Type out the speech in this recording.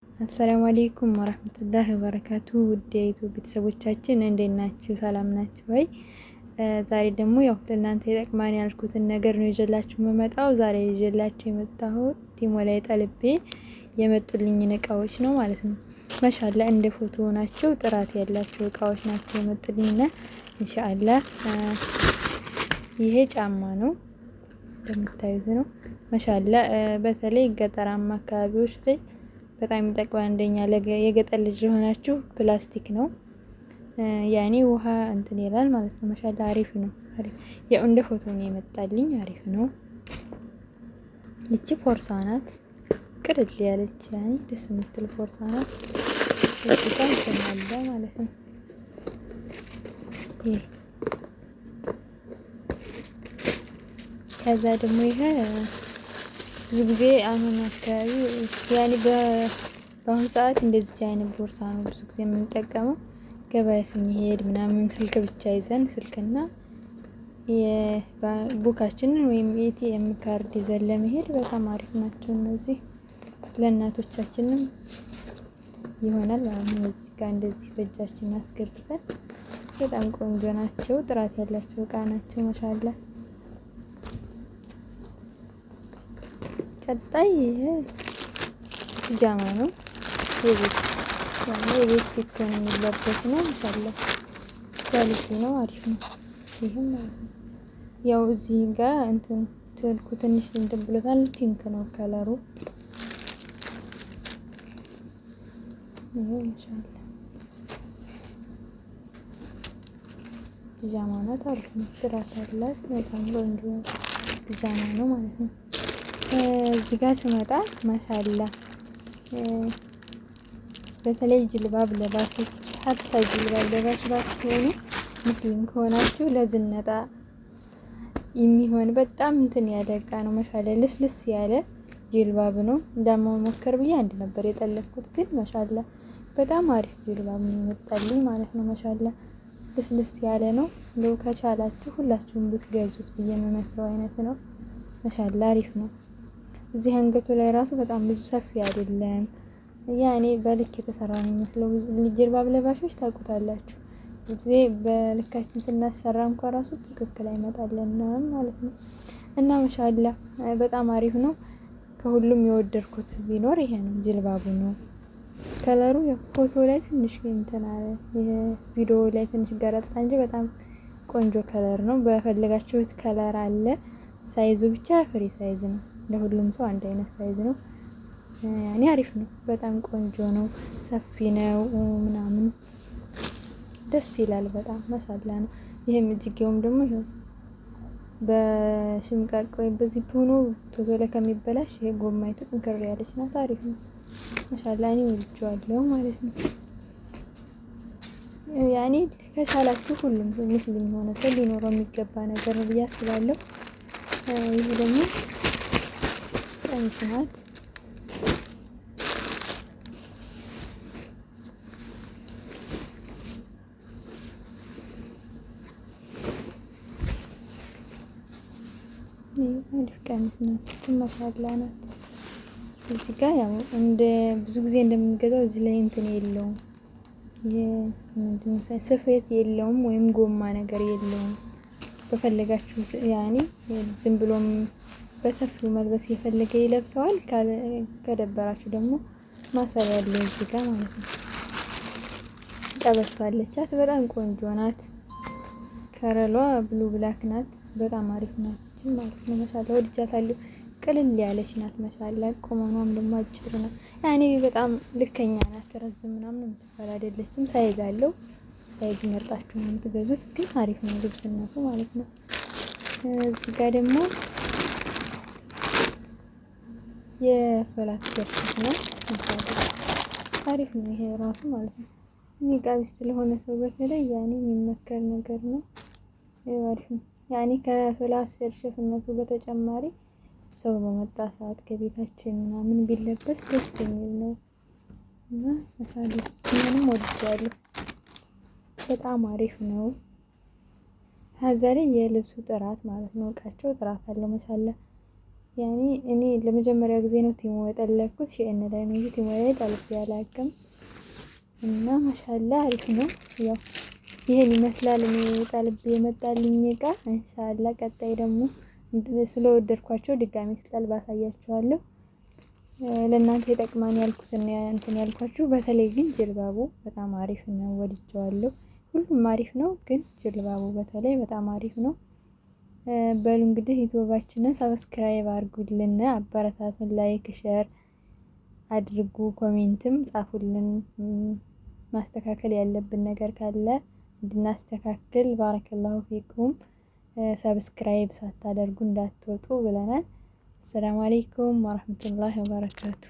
አሰላሙ አለይኩም ወራህመቱላሂ ወበረካቱ። ውድ የዩቲዩብ ቤተሰቦቻችን እንዴት ናችሁ? ሰላም ናችሁ ወይ? ዛሬ ደግሞ ያው ለእናንተ ይጠቅማን ያልኩትን ነገር ነው ይዤላችሁ የምመጣው። ዛሬ ይዤላችሁ የመጣሁት ቲሞ ላይ ጠልቤ የመጡልኝን እቃዎች ነው ማለት ነው። ማሻአላ እንደ ፎቶ ናቸው፣ ጥራት ያላቸው እቃዎች ናቸው የመጡልኝና ኢንሻአላህ ይሄ ጫማ ነው እንደምታዩት ነው። ማሻአላ በተለይ ገጠራማ አካባቢዎች ላይ በጣም ይጠቅማል። አንደኛ የገጠር ልጅ ለሆናችሁ ፕላስቲክ ነው ያኔ ውሃ እንትን ይላል ማለት ነው። ማሻአላ አሪፍ ነው። ያው እንደ ፎቶ ነው የመጣልኝ፣ አሪፍ ነው። ይቺ ፎርሳ ናት፣ ቅልል ያለች ያኔ ደስ የምትል ፎርሳ ናት። እዚህ ጋር እንሰማለ ማለት ነው። ከዛ ደግሞ ይሄ ብዙ ጊዜ አሁን አካባቢ ያኔ በአሁኑ ሰዓት እንደዚህ አይነት ቦርሳ ነው ብዙ ጊዜ የምንጠቀመው። ገበያ ስንሄድ ምናምን ስልክ ብቻ ይዘን ስልክና የቡካችንን ወይም ኤቲኤም ካርድ ይዘን ለመሄድ በጣም አሪፍ ናቸው እነዚህ። ለእናቶቻችንም ይሆናል። አሁን እዚህ ጋር እንደዚህ በእጃችን አስገብተን በጣም ቆንጆ ናቸው። ጥራት ያላቸው እቃ ናቸው። ማሻአላ ቀጣይ ይሄ ፒጃማ ነው። የቤት ሲኮን የሚለበስ ነው። ማሻአላ ኳሊቲ ነው፣ አሪፍ ነው። ይሄም ያው እዚህ ጋር እንትን ትልኩ ትንሽ እንትን ብሎታል። ፒንክ ነው ከለሩ። ይሄ ማሻአላ ፒጃማ ናት፣ አሪፍ ነው። ጥራት አላት። በጣም ቆንጆ ፒጃማ ነው ማለት ነው። እዚህ ጋር ስመጣ ማሻአላ በተለይ ጅልባብ ለባሾች ሀታ ጅልባብ ለባሽ ባትሆኑ ሙስሊም ከሆናችሁ ለዝነጣ የሚሆን በጣም እንትን ያለ እቃ ነው። ማሻአላ ልስልስ ያለ ጅልባብ ነው። እንዳመሞከር ብዬ አንድ ነበር የጠለፍኩት፣ ግን ማሻአላ በጣም አሪፍ ጅልባብ ነው የመጣልኝ ማለት ነው። ማሻአላ ልስልስ ያለ ነው። እንደው ከቻላችሁ ሁላችሁም ብትገዙት ብዬ የምመክረው አይነት ነው። ማሻአላ አሪፍ ነው። እዚህ አንገቱ ላይ ራሱ በጣም ብዙ ሰፊ አይደለም። ያኔ በልክ የተሰራ ነው የሚመስለው። ጅልባብ ለባሾች ታውቁታላችሁ። ጊዜ በልካችን ስናሰራ እንኳን ራሱ ትክክል አይመጣልን ማለት ነው። እና ማሻአላ በጣም አሪፍ ነው። ከሁሉም የወደድኩት ቢኖር ይሄ ነው፣ ጅልባቡ ነው። ከለሩ ፎቶ ላይ ትንሽ እንትን አለ፣ ቪዲዮ ላይ ትንሽ ገረጣ እንጂ በጣም ቆንጆ ከለር ነው። በፈለጋችሁት ከለር አለ። ሳይዙ ብቻ ፍሪ ሳይዝ ነው። ለሁሉም ሰው አንድ አይነት ሳይዝ ነው። ያኔ አሪፍ ነው። በጣም ቆንጆ ነው። ሰፊ ነው ምናምን ደስ ይላል በጣም ማሻአላ ነው። ይሄም እጅጌውም ደግሞ ይሄው በሽምቃቅ ወይም በዚህ ሆኖ ቶሎ ላይ ከሚበላሽ ይሄ ጎማይቱ ጥንክር ያለች ናት። አሪፍ ነው ማሻአላ። እኔ ወድጄዋለሁ ማለት ነው። ያኔ ከቻላችሁ ሁሉም ሙስሊም የሆነ ሰው ሊኖረው የሚገባ ነገር ነው ብዬ አስባለሁ። ይሄ ደግሞ ቀሚስ ናት። አሪፍ ቀሚስ ናት። ማሻአላ ናት። እዚህ ጋር ያው እንደ ብዙ ጊዜ እንደምንገዛው እዚህ ላይ እንትን የለውም። ምንድነው ስፌት የለውም ወይም ጎማ ነገር የለውም። በፈለጋችሁ ያኔ ዝም ብሎም በሰፊው መልበስ የፈለገ ይለብሰዋል። ከደበራችሁ ደግሞ ማሰሪያ ያለው እዚህ ጋር ማለት ነው። ቀበቶ አለቻት። በጣም ቆንጆ ናት። ከረሏ ብሉ ብላክ ናት። በጣም አሪፍ ናት ማለት ነው። ማሻአላ ወድጃታለሁ። ቅልል ያለች ናት። ማሻአላ ቁመኗም ደግሞ አጭር ነው። ያኔ በጣም ልከኛ ናት። ረዝም ምናምን የምትባል አይደለችም። ሳይዝ አለው። ሳይዝ መርጣችሁ ነው የምትገዙት፣ ግን አሪፍ ነው ልብስነቱ ማለት ነው። እዚህ ጋር ደግሞ የሶላት ጀርስ ነው። አሪፍ ነው ይሄ ራሱ ማለት ነው። ኒቃቢስት ለሆነ ሰው በተለይ ያኔ የሚመከር ነገር ነው። አሪፍ ነው ያኔ ከሶላት ሸርሽፍነቱ በተጨማሪ ሰው በመጣ ሰዓት ከቤታችን ምናምን ቢለበስ ደስ የሚል ነው እና ማሻአላ ምንም ወድጃለሁ። በጣም አሪፍ ነው። ሀዛሬ የልብሱ ጥራት ማለት ነው። እቃቸው ጥራት አለው። ማሻአላ ያኔ እኔ ለመጀመሪያ ጊዜ ነው ቲሞ የጠለብኩት። ሺኤን ላይ ነው እንጂ ቲሞ ላይ ጠልቤ አላውቅም። እና ማሻአላ አሪፍ ነው። ያው ይሄን ይመስላል እኔ ጠልቤ የመጣልኝ እቃ። ኢንሻአላ ቀጣይ ደግሞ ስለወደድኳቸው ድጋሚ ስጠልብ አሳያችኋለሁ። ለእናንተ ይጠቅማን ያልኩትን እንትን ያልኳችሁ። በተለይ ግን ጅልባቡ በጣም አሪፍ ነው፣ ወድጀዋለሁ። ሁሉም አሪፍ ነው፣ ግን ጅልባቡ በተለይ በጣም አሪፍ ነው። በሉ እንግዲህ ዩቲዩባችንን ሰብስክራይብ አድርጉልን፣ አበረታቱን፣ ላይክ ሼር አድርጉ፣ ኮሜንትም ጻፉልን። ማስተካከል ያለብን ነገር ካለ እንድናስተካክል። ባረከላሁ ፊኩም። ሰብስክራይብ ሳታደርጉ እንዳትወጡ ብለናል። አሰላሙ አለይኩም ወራህመቱላሂ ወበረካቱ።